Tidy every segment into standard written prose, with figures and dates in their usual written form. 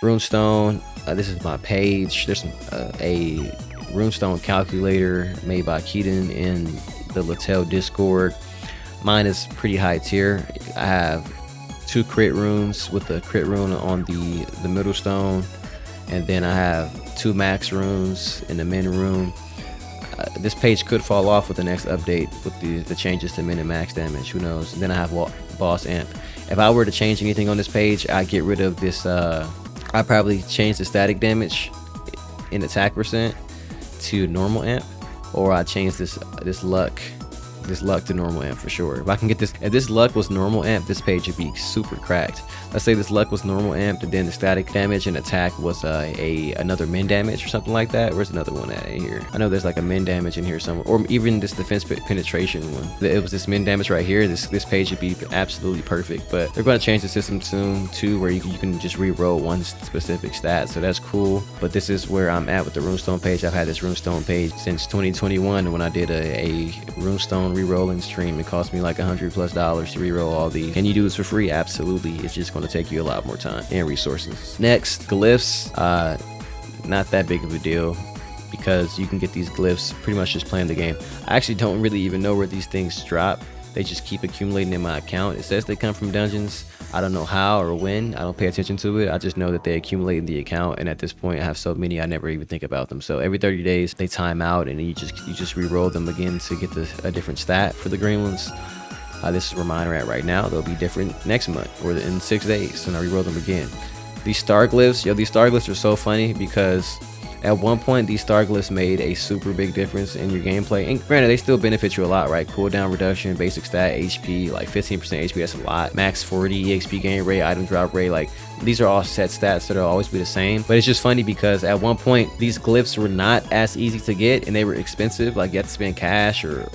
Runestone. This is my page. There's a Runestone calculator made by Keaton in the LaTale Discord. Mine is pretty high tier. I have 2 crit runes with the crit rune on the middle stone, and then I have 2 max runes in the min rune. This page could fall off with the next update with the changes to min and max damage. Who knows? And then I have boss amp. If I were to change anything on this page, I'd get rid of this. I'd probably change the static damage in attack percent to normal amp, or I'd change this luck to normal amp for sure. If I can get this, if this luck was normal amp, this page would be super cracked. Let's say this luck was normal amp, and then the static damage and attack was another min damage or something like that. Where's another one at in here? I know there's like a min damage in here somewhere, or even this defense penetration one. It was this min damage right here. This page would be absolutely perfect. But they're going to change the system soon too, where you can just re-roll one specific stat, so that's cool. But this is where I'm at with the Runestone page. I've had this Runestone page since 2021 when I did a Runestone re-rolling stream. It cost me like $100+ to re-roll all these. Can you do this for free? Absolutely. It's just going to take you a lot more time and resources. Next, glyphs. Not that big of a deal because you can get these glyphs pretty much just playing the game. I actually don't really even know where these things drop. They just keep accumulating in my account. It says they come from dungeons. I don't know how or when. I don't pay attention to it. I just know that they accumulate in the account, and at this point I have so many I never even think about them. So every 30 days they time out, and you just re-roll them again to get a different stat for the green ones. This is where mine are at right now. They'll be different next month or in 6 days, and I re-roll them again. These star glyphs, these star glyphs are so funny because at one point these star glyphs made a super big difference in your gameplay, and granted they still benefit you a lot, right? Cooldown reduction, basic stat, HP, like 15% HP, that's a lot. Max 40 EXP gain rate, item drop rate, like these are all set stats that'll always be the same. But it's just funny because at one point these glyphs were not as easy to get and they were expensive, like you had to spend cash or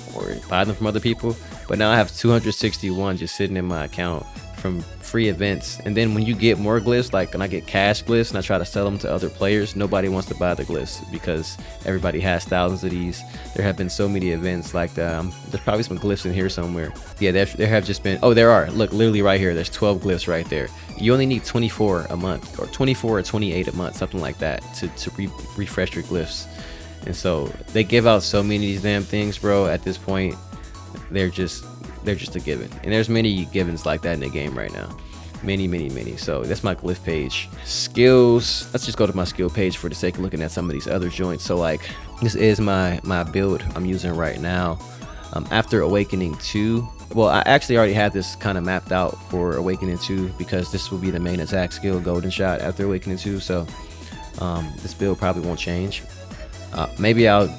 buy them from other people. But now I have 261 just sitting in my account from free events. And then when you get more glyphs, like when I get cash glyphs and I try to sell them to other players, nobody wants to buy the glyphs because everybody has thousands of these. There have been so many events like that. There's probably some glyphs in here somewhere. Yeah, there have just been, oh, there are. Look, literally right here, there's 12 glyphs right there. You only need 24 a month, or 24 or 28 a month, something like that, to refresh your glyphs. And so they give out so many of these damn things, bro. At this point, they're just a given, and there's many givens like that in the game right now, many. So that's my glyph page. Skills, let's just go to my skill page for the sake of looking at some of these other joints. So like this is my build I'm using right now. After Awakening 2, well, I actually already had this kind of mapped out for Awakening 2 because this will be the main attack skill, Golden Shot, after Awakening 2. So this build probably won't change. Maybe I'll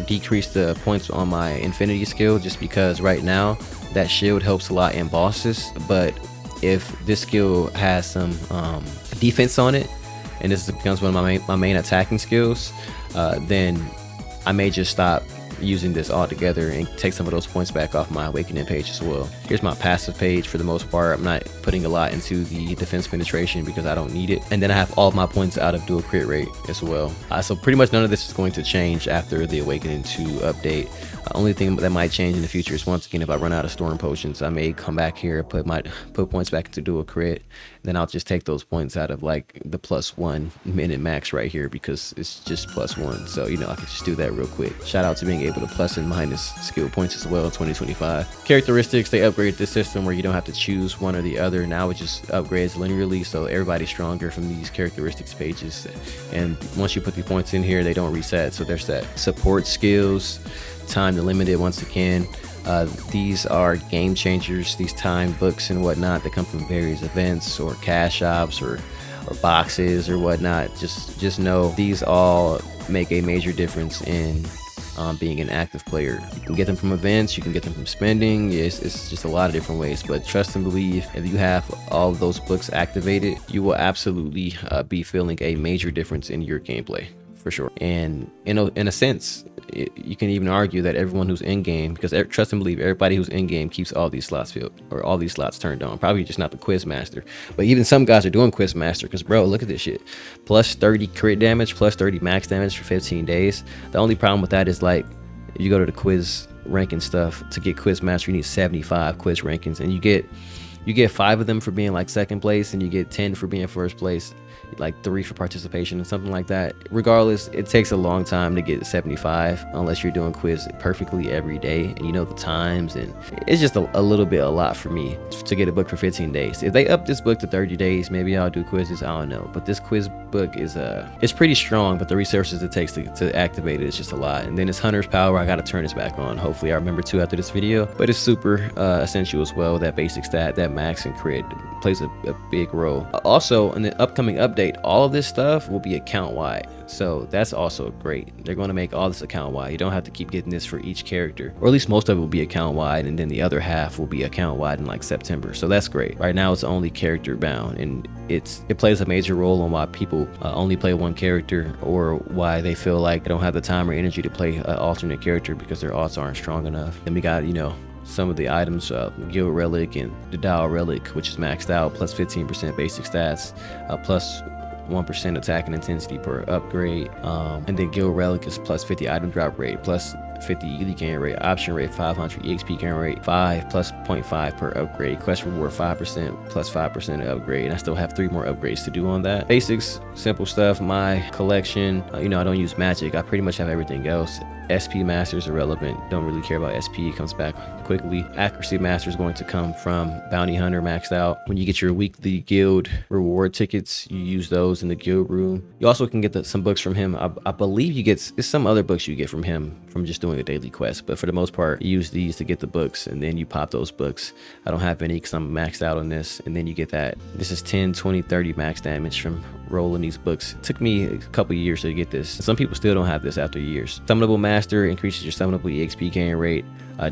decrease the points on my Infinity skill just because right now that shield helps a lot in bosses. But if this skill has some defense on it and this becomes one of my main attacking skills, then I may just stop using this altogether and take some of those points back off my Awakening page as well. Here's my passive page. For the most part, I'm not putting a lot into the defense penetration because I don't need it. And then I have all of my points out of dual crit rate as well. So pretty much none of this is going to change after the Awakening 2 update. Only thing that might change in the future is, once again, if I run out of storm potions, I may come back here, put points back into dual crit. Then I'll just take those points out of like the +1 min and max right here because it's just +1. So I can just do that real quick. Shout out to being able to plus and minus skill points as well in 2025. Characteristics, they upgraded this system where you don't have to choose one or the other. Now it just upgrades linearly, so everybody's stronger from these characteristics pages. And once you put the points in here, they don't reset, so they're set. Support skills, time limited once again. These are game changers, these time books and whatnot that come from various events or cash shops or boxes or whatnot. Just know these all make a major difference in being an active player. You can get them from events, you can get them from spending. It's just a lot of different ways, but trust and believe, if you have all of those books activated, you will absolutely be feeling a major difference in your gameplay for sure. And in a sense, you can even argue that everyone who's in game, because trust and believe, everybody who's in game keeps all these slots filled or all these slots turned on. Probably just not the quiz master, but even some guys are doing quiz master because, bro, look at this shit. Plus 30 crit damage, plus 30 max damage for 15 days. The only problem with that is, like, you go to the quiz ranking stuff, to get quiz master you need 75 quiz rankings, and you get 5 of them for being like second place, and you get 10 for being first place. like 3 for participation or something like that. Regardless, it takes a long time to get 75 unless you're doing quiz perfectly every day and you know the times, and it's just a little bit a lot for me to get a book for 15 days. If they up this book to 30 days, maybe I'll do quizzes, I don't know. But this quiz book is it's pretty strong, but the resources it takes to activate it is just a lot. And then it's Hunter's Power. I gotta turn this back on. Hopefully I remember to after this video, but it's super essential as well. That basic stat, that max and crit plays a big role. Also, in the upcoming update, all of this stuff will be account wide, so that's also great. They're going to make all this account wide. You don't have to keep getting this for each character, or at least most of it will be account wide, and then the other half will be account wide in like September. So that's great. Right now it's only character bound, and it plays a major role on why people only play one character, or why they feel like they don't have the time or energy to play an alternate character because their odds aren't strong enough. And we got, you know, some of the items, Guild Relic and the Dial Relic, which is maxed out, plus 15% basic stats, plus 1% attack and intensity per upgrade, and then Guild Relic is plus 50 item drop rate, plus 50 ED gain rate, option rate 500, EXP gain rate 5 plus 0.5 per upgrade, quest reward 5% plus 5% upgrade, and I still have 3 more upgrades to do on that. Basics, simple stuff. My collection, you know, I don't use magic. I pretty much have everything else. SP Master is irrelevant. Don't really care about SP. It comes back quickly. Accuracy Master is going to come from Bounty Hunter maxed out. When you get your weekly guild reward tickets, you use those in the guild room. You also can get some books from him. I believe you get some other books you get from him from just doing a daily quest, but for the most part, you use these to get the books, and then you pop those books. I don't have any because I'm maxed out on this, and then you get that. This is 10, 20, 30 max damage from rolling these books. It took me a couple years to get this. Some people still don't have this after years. Summonable Master increases your summonable EXP gain rate.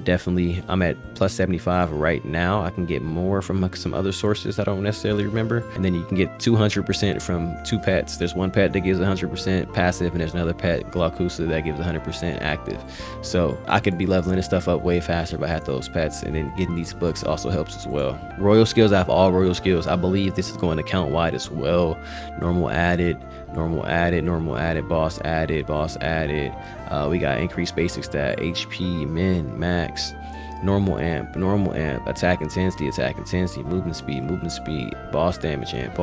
Definitely, I'm at plus 75 right now. I can get more from some other sources I don't necessarily remember. And then you can get 200% from 2 pets. There's one pet that gives 100% passive, and there's another pet, Glaucusa, that gives 100% active. So I could be leveling this stuff up way faster if I had those pets, and then getting these books also helps as well. Royal skills, I have all royal skills. I believe this is going to count wide as well. Normal added, normal added, normal added, boss added, boss added. We got increased basic stat, HP, min, max, normal amp, attack intensity, movement speed, boss damage amp,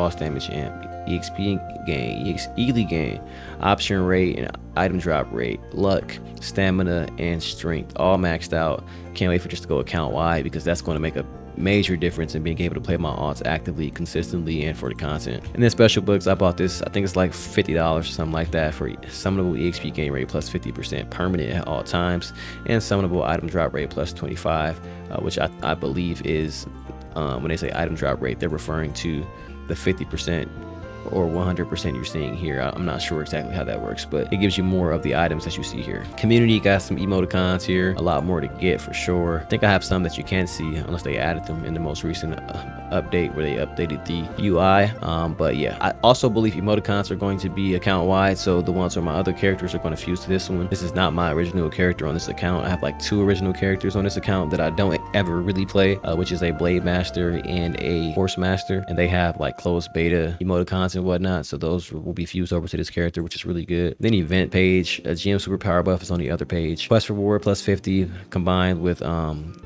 EXP gain, ELI gain, option rate, and item drop rate, luck, stamina, and strength, all maxed out. Can't wait for just to go account wide, because that's going to make a major difference in being able to play my odds actively, consistently, and for the content. And then special books, I bought this, I think it's like $50 or something like that, for summonable EXP gain rate plus 50% permanent at all times, and summonable item drop rate plus 25, which I believe is, when they say item drop rate, they're referring to the 50% or 100% you're seeing here. I'm not sure exactly how that works, but it gives you more of the items that you see here. Community got some emoticons here, a lot more to get for sure. I think I have some that you can't see unless they added them in the most recent update where they updated the UI. But yeah, I also believe emoticons are going to be account wide, so the ones where my other characters are going to fuse to this one. This is not my original character on this account. I have like 2 original characters on this account that I don't ever really play, which is a Blade Master and a Horse Master, and they have like closed beta emoticons and whatnot, so those will be fused over to this character, which is really good. Then event page, a GM superpower buff is on the other page. Quest reward plus 50 combined with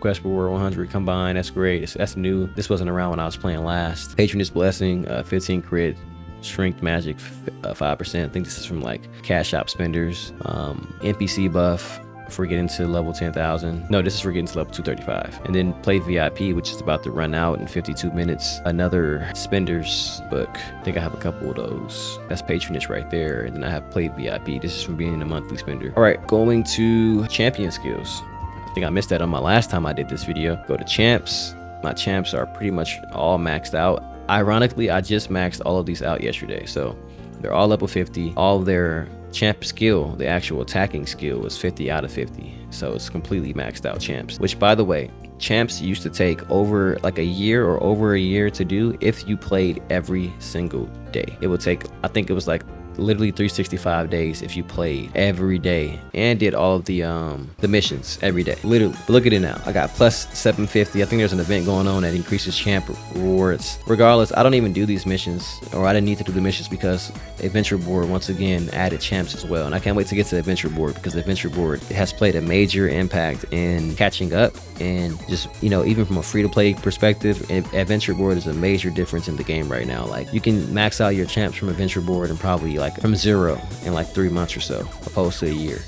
quest reward 100 combined. That's great. That's new. This wasn't around when I was playing last. Patroness blessing, 15 crit, strength magic 5%. I think this is from like cashapp spenders. NPC buff for getting to level 10,000. No, this is for getting to level 235. And then play VIP, which is about to run out in 52 minutes. Another spenders book. I think I have a couple of those. That's patronage right there. And then I have played VIP. This is from being a monthly spender. All right, going to champion skills. I think I missed that on my last time I did this video. Go to champs. My champs are pretty much all maxed out. Ironically, I just maxed all of these out yesterday. So they're all level 50. All of their champ skill, the actual attacking skill, is 50 out of 50. So it's completely maxed out champs, which by the way, champs used to take over like a year or over a year to do if you played every single day. It would take, I think it was like literally 365 days if you played every day and did all of the missions every day. Literally, look at it now. I got plus 750. I think there's an event going on that increases champ rewards. Regardless, I don't even do these missions, or I didn't need to do the missions because adventure board once again added champs as well. And I can't wait to get to the adventure board because the adventure board has played a major impact in catching up, and just, you know, even from a free-to-play perspective, adventure board is a major difference in the game right now. Like, you can max out your champs from adventure board and probably like from 0 in like 3 months or so, opposed to a year,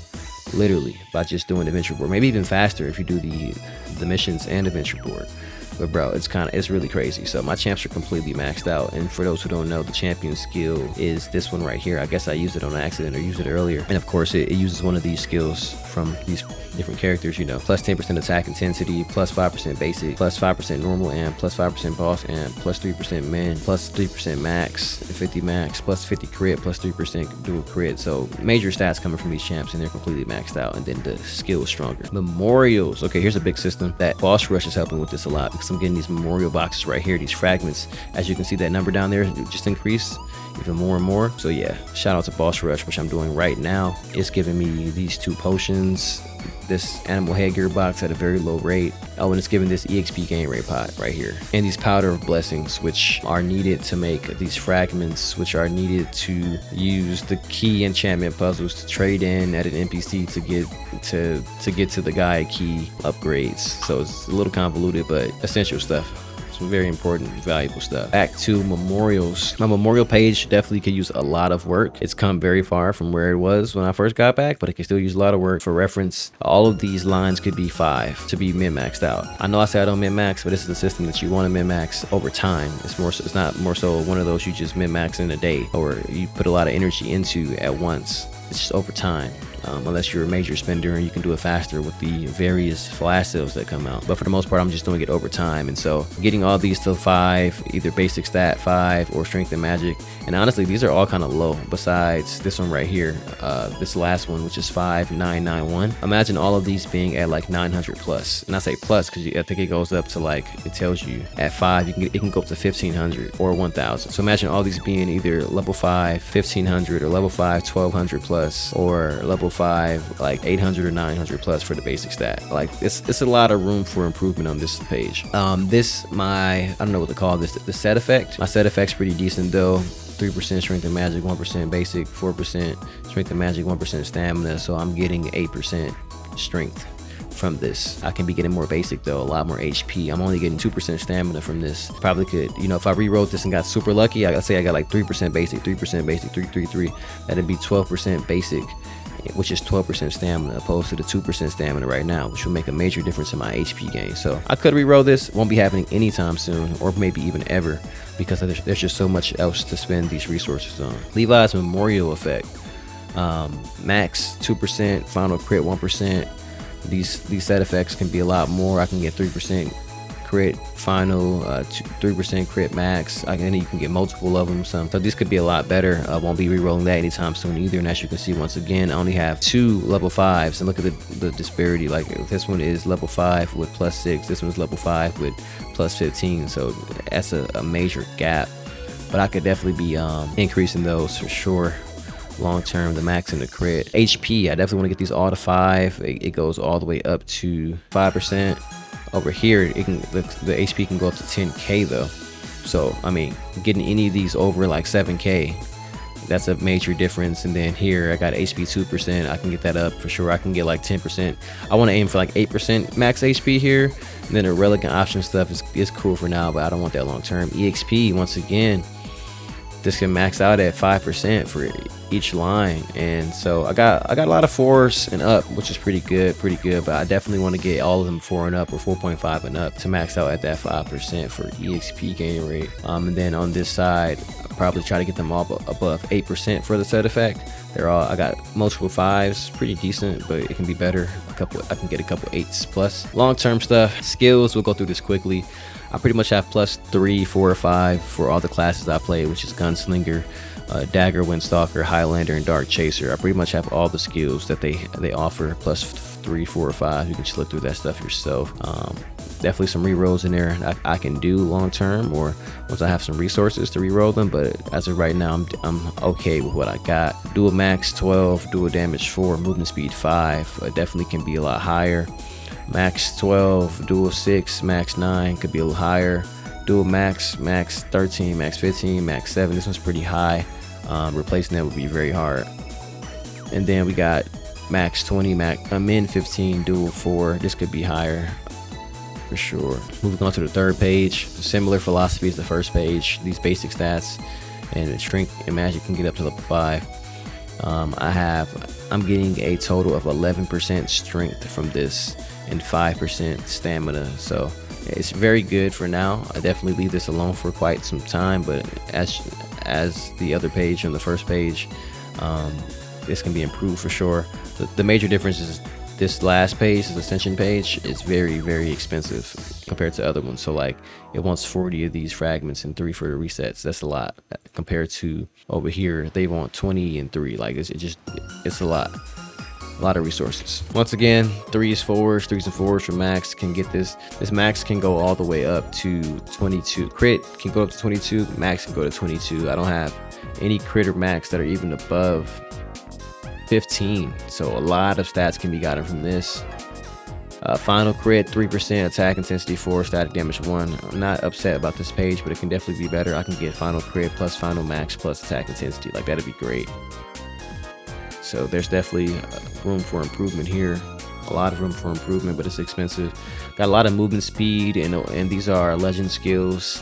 literally, by just doing adventure board. Maybe even faster if you do the missions and adventure board. But bro, it's really crazy. So my champs are completely maxed out, and for those who don't know, the champion skill is this one right here. I guess I used it on accident or used it earlier, and of course it uses one of these skills from these different characters, you know. Plus 10% attack intensity, plus 5% basic, plus 5% normal amp, plus 5% boss amp, plus 3% min, plus 3% max, 50 max, plus 50 crit, plus 3% dual crit. So major stats coming from these champs, and they're completely maxed out, and then the skill is stronger. Memorials. Okay, here's a big system that boss rush is helping with this a lot, because I'm getting these memorial boxes right here, these fragments. As you can see, that number down there just increased even more and more. So yeah, shout out to boss rush, which I'm doing right now. It's giving me these 2 potions, this animal headgear box at a very low rate. Oh, and it's giving this EXP gain rate pot right here, and these powder of blessings, which are needed to make these fragments, which are needed to use the key enchantment puzzles to trade in at an NPC to get to the Gaia key upgrades. So it's a little convoluted, but essential stuff. Very important, valuable stuff. Back to memorials. My memorial page definitely could use a lot of work. It's come very far from where it was when I first got back, but it can still use a lot of work. For reference, all of these lines could be 5 to be min-maxed out. I know I said I don't min-max, but this is a system that you want to min-max over time. It's not more so one of those you just min-max in a day, or you put a lot of energy into at once. It's just over time. Unless you're a major spender and you can do it faster with the various flash sales that come out. But for the most part, I'm just doing it over time. And so getting all these to 5, either basic stat 5 or strength and magic. And honestly, these are all kind of low besides this one right here. This last one, which is 5991. Imagine all of these being at like 900 plus. And I say plus because I think it goes up to, like, it tells you at 5, it can go up to 1500 or 1000. So imagine all these being either level 5, 1500, or level 5, 1200 plus, or level 5, like 800 or 900 plus for the basic stat. Like, it's a lot of room for improvement on this page. I don't know what to call this, the set effect. My set effect's pretty decent though. 3% strength and magic, 1% basic, 4% strength and magic, 1% stamina. So I'm getting 8% strength from this. I can be getting more basic though, a lot more HP. I'm only getting 2% stamina from this. Probably could, you know, if I rewrote this and got super lucky, I'd say I got like 3% basic, 3% basic, 333. That'd be 12% basic, which is 12% stamina opposed to the 2% stamina right now, which will make a major difference in my HP gain. So I could reroll this. Won't be happening anytime soon, or maybe even ever, because there's just so much else to spend these resources on. Levi's memorial effect, max 2%, final crit 1%. These set effects can be a lot more. I can get 3% crit final, 3% crit max. And you can get multiple of them. So these could be a lot better. I won't be re-rolling that anytime soon either. And as you can see, once again, I only have 2 level 5s. And look at the disparity. Like, this one is level 5 with plus 6. This one's level 5 with plus 15. So that's a major gap. But I could definitely be increasing those for sure. Long term, the max and the crit. HP, I definitely want to get these all to 5. It goes all the way up to 5%. Over here, the HP can go up to 10k though. So I mean, getting any of these over like 7k, that's a major difference. And then here I got HP 2%. I can get that up for sure. I can get like 10%. I want to aim for like 8% max HP here. And then the relic and option stuff is cool for now, but I don't want that long term. EXP, once again, this can max out at 5% for each line, and so I got a lot of 4s and up, which is pretty good. But I definitely want to get all of them 4 and up, or 4.5 and up, to max out at that 5% for EXP gain rate. And then on this side, I'll probably try to get them all above 8% for the set effect. I got multiple 5s, pretty decent, but it can be better. I can get a couple 8s plus. Long-term stuff, skills, we'll go through this quickly. I pretty much have plus 3, 4, or 5 for all the classes I play, which is Gunslinger, Dagger, Windstalker, Highlander, and Dark Chaser. I pretty much have all the skills that they offer, plus 3, 4, or 5. You can just look through that stuff yourself. Definitely some rerolls in there I can do long term, or once I have some resources to reroll them. But as of right now, I'm okay with what I got. Dual max 12, dual damage 4, movement speed 5. Definitely can be a lot higher. Max 12, dual 6, max 9 could be a little higher. Dual max 13, max 15, max 7. This one's pretty high. Replacing that would be very hard. And then we got max 20, min 15, dual 4. This could be higher for sure. Moving on to the third page, similar philosophy as the first page. These basic stats and strength and magic can get up to level 5. I'm getting a total of 11% strength from this and 5% stamina, so it's very good for now. I definitely leave this alone for quite some time, but as the other page on the first page, this can be improved for sure. The major difference is this last page, this ascension page, is very, very expensive compared to other ones. So like it wants 40 of these fragments and 3 for the resets. That's a lot compared to over here. They want 20 and 3. Like it's a lot of resources. Once again, 3s, 4s and 4s for max can get this. This max can go all the way up to 22. Crit can go up to 22. Max can go to 22. I don't have any crit or max that are even above 15, so a lot of stats can be gotten from this. Final crit 3%, attack intensity 4, static damage 1. I'm not upset about this page, but it can definitely be better. I can get final crit plus final max plus attack intensity. Like, that'd be great. So there's definitely room for improvement here. A lot of room for improvement, but it's expensive. Got a lot of movement speed, and these are legend skills.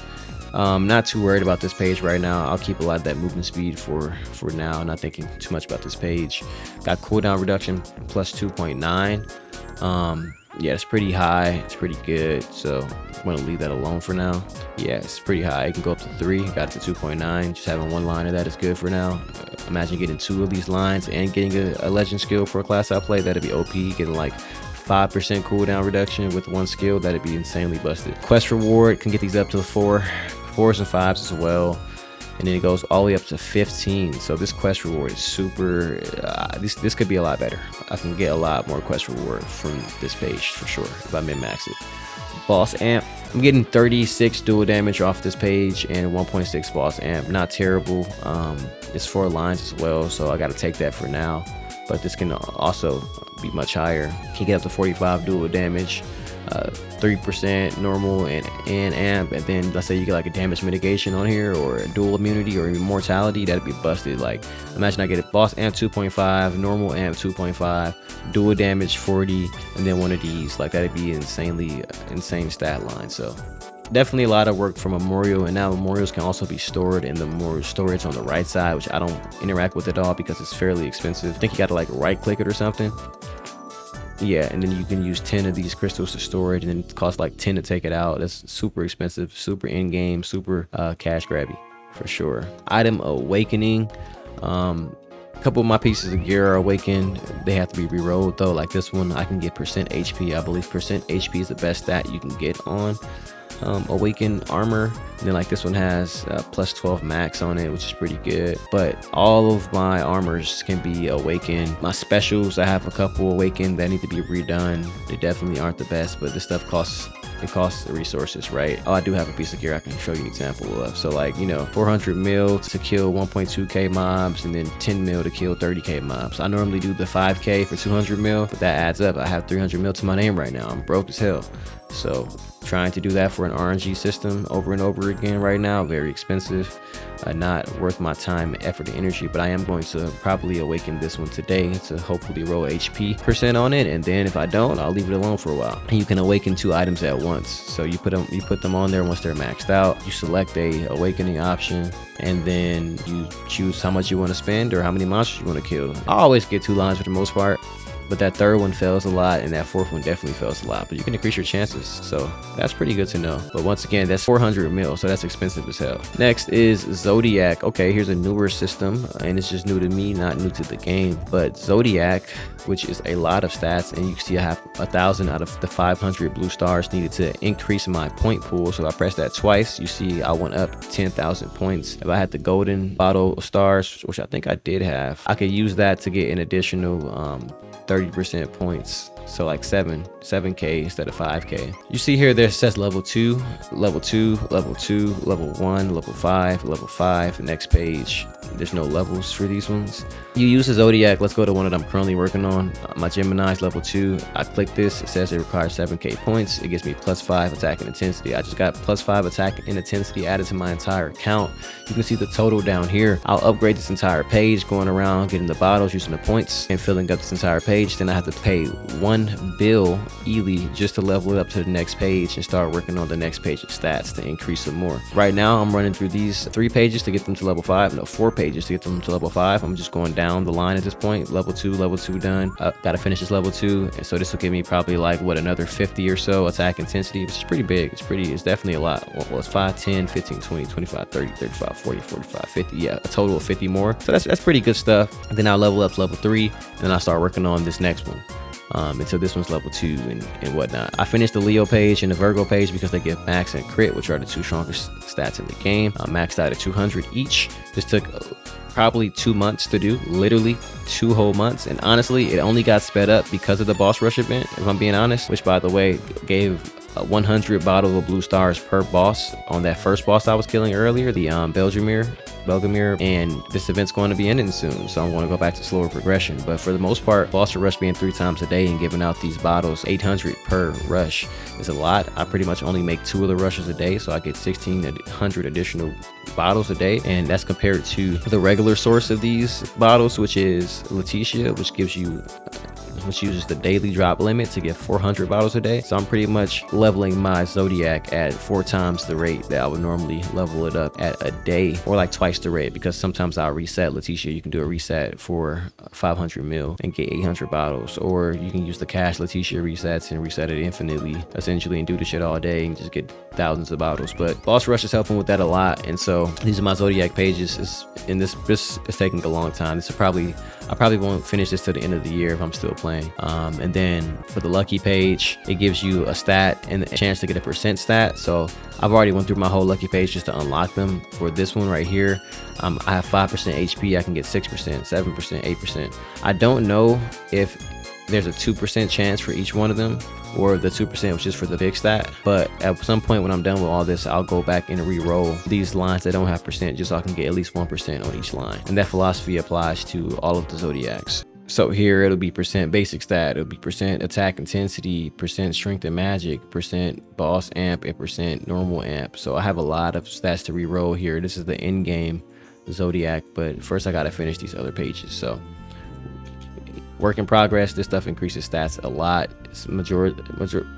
Not too worried about this page right now. I'll keep a lot of that movement speed for now. Not thinking too much about this page. Got cooldown reduction plus 2.9. Yeah, it's pretty high. It's pretty good. So I'm gonna leave that alone for now. Yeah, it's pretty high. It can go up to 3. Got it to 2.9. Just having one line of that is good for now. Imagine getting 2 of these lines and getting a legend skill for a class I play. That'd be OP. Getting like 5% cooldown reduction with 1 skill. That'd be insanely busted. Quest reward can get these up to 4s and 5s as well, and then it goes all the way up to 15. So this quest reward is super. This could be a lot better. I can get a lot more quest reward from this page for sure if I min-max it. Boss amp, I'm getting 36 dual damage off this page and 1.6 boss amp. Not terrible. It's 4 lines as well, so I got to take that for now. But this can also be much higher. Can get up to 45 dual damage. 3% normal and amp, and then let's say you get like a damage mitigation on here or a dual immunity or immortality, that'd be busted. Like, imagine I get a boss amp 2.5, normal amp 2.5, dual damage 40, and then one of these. Like, that'd be insane stat line. So definitely a lot of work for memorial, and now memorials can also be stored in the memorial storage on the right side, which I don't interact with at all because it's fairly expensive. I think you got to like right click it or something. Yeah, and then you can use 10 of these crystals to store it, and then it costs like 10 to take it out. That's super expensive, super in-game, super cash grabby for sure. Item awakening. A couple of my pieces of gear are awakened. They have to be re-rolled though. Like this one, I can get percent HP. I believe percent HP is the best stat you can get on awaken armor. And then like this one has plus 12 max on it, which is pretty good. But all of my armors can be awakened. My specials, I have a couple awakened that need to be redone. They definitely aren't the best, but this stuff costs resources, right? Oh, I do have a piece of gear I can show you an example of. So like, you know, 400 mil to kill 1.2k mobs, and then 10 mil to kill 30k mobs. I normally do the 5k for 200 mil, but that adds up. I have 300 mil to my name right now. I'm broke as hell. So trying to do that for an RNG system over and over again right now, very expensive. Not worth my time, effort, and energy. But I am going to probably awaken this one today to hopefully roll HP percent on it, and then if I don't, I'll leave it alone for a while. And you can awaken 2 items at once. So you put them on there once they're maxed out. You select a awakening option, and then you choose how much you want to spend or how many monsters you want to kill. I always get 2 lines for the most part. but that third one fails a lot, and that fourth one definitely fails a lot. But you can increase your chances, so that's pretty good to know. But once again, that's 400 mil, so that's expensive as hell. Next is Zodiac. Okay, here's a newer system, and it's just new to me, not new to the game. But Zodiac, which is a lot of stats, and you can see I have 1,000 out of the 500 blue stars needed to increase my point pool. So I press that twice, you see I went up 10,000 points. If I had the golden bottle of stars, which I think I did have, I could use that to get an additional 30% points, so like 7k instead of 5k. You see here there says level 2, level 2, level 2, level 1, level 5, level 5. The next page, there's no levels for these ones. You use the Zodiac. Let's go to one that I'm currently working on. My Gemini's level 2. I click this, it says it requires 7k points. It gives me +5 attack and intensity. I just got +5 attack and intensity added to my entire account. You can see the total down here. I'll upgrade this entire page, going around getting the bottles, using the points, and filling up this entire page. Then I have to pay 1 bill Ely just to level it up to the next page and start working on the next page of stats to increase some more. Right now I'm running through these 3 pages to get them to level 5. No, 4 pages to get them to level 5. I'm just going down the line at this point. Level 2 done. Gotta finish this level 2, and so this will give me probably like what, another 50 or so attack intensity, which is pretty big. It's definitely a lot. Well, it's 5, 10, 15, 20, 25, 30, 35, 40, 45, 50. Yeah, a total of 50 more. So that's pretty good stuff. And then I'll level up to level 3, and then I'll start working on this next one. Until this one's level 2 and whatnot. I finished the Leo page and the Virgo page because they give max and crit, which are the 2 strongest stats in the game. Maxed out at 200 each. This took probably 2 months to do, literally 2 whole months. And honestly, it only got sped up because of the boss rush event, if I'm being honest, which by the way gave 100 bottles of blue stars per boss on that first boss I was killing earlier, the Belgamir, and this event's going to be ending soon, so I'm going to go back to slower progression. But for the most part, boss rush being 3 times a day and giving out these bottles, 800 per rush is a lot. I pretty much only make 2 of the rushes a day, so I get 1,600 additional bottles a day, and that's compared to the regular source of these bottles, which is Letitia, which uses the daily drop limit to get 400 bottles a day. So I'm pretty much leveling my Zodiac at 4 times the rate that I would normally level it up at a day, or like twice the rate, because sometimes I'll reset Letitia. You can do a reset for 500 mil and get 800 bottles, or you can use the cash Letitia resets and reset it infinitely essentially and do the shit all day and just get thousands of bottles. But boss rush is helping with that a lot, and so these are my Zodiac pages. This is taking a long time. I probably won't finish this till the end of the year if I'm still playing. And then for the lucky page, it gives you a stat and a chance to get a percent stat. So I've already went through my whole lucky page just to unlock them. For this one right here, I have 5% HP. I can get 6%, 7%, 8%. I don't know if there's a 2% chance for each one of them, or the 2% was just for the big stat. But at some point when I'm done with all this, I'll go back and re-roll these lines that don't have percent, just so I can get at least 1% on each line. And that philosophy applies to all of the Zodiacs. So here it'll be percent basic stat, it'll be percent attack intensity, percent strength and magic, percent boss amp, and percent normal amp. So I have a lot of stats to re-roll here. This is the end game Zodiac, but first I gotta finish these other pages. So work in progress. This stuff increases stats a lot.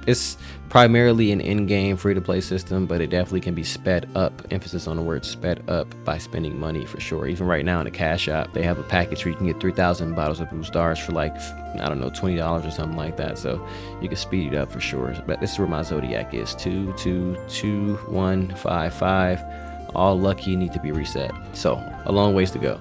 It's primarily an in-game free-to-play system, but it definitely can be sped up. Emphasis on the word sped up by spending money for sure. Even right now in the cash app, they have a package where you can get 3,000 bottles of blue stars for like, I don't know, $20 or something like that. So you can speed it up for sure. But this is where my Zodiac is: 2, 2, 2, 1, 5, 5. All lucky need to be reset. So a long ways to go.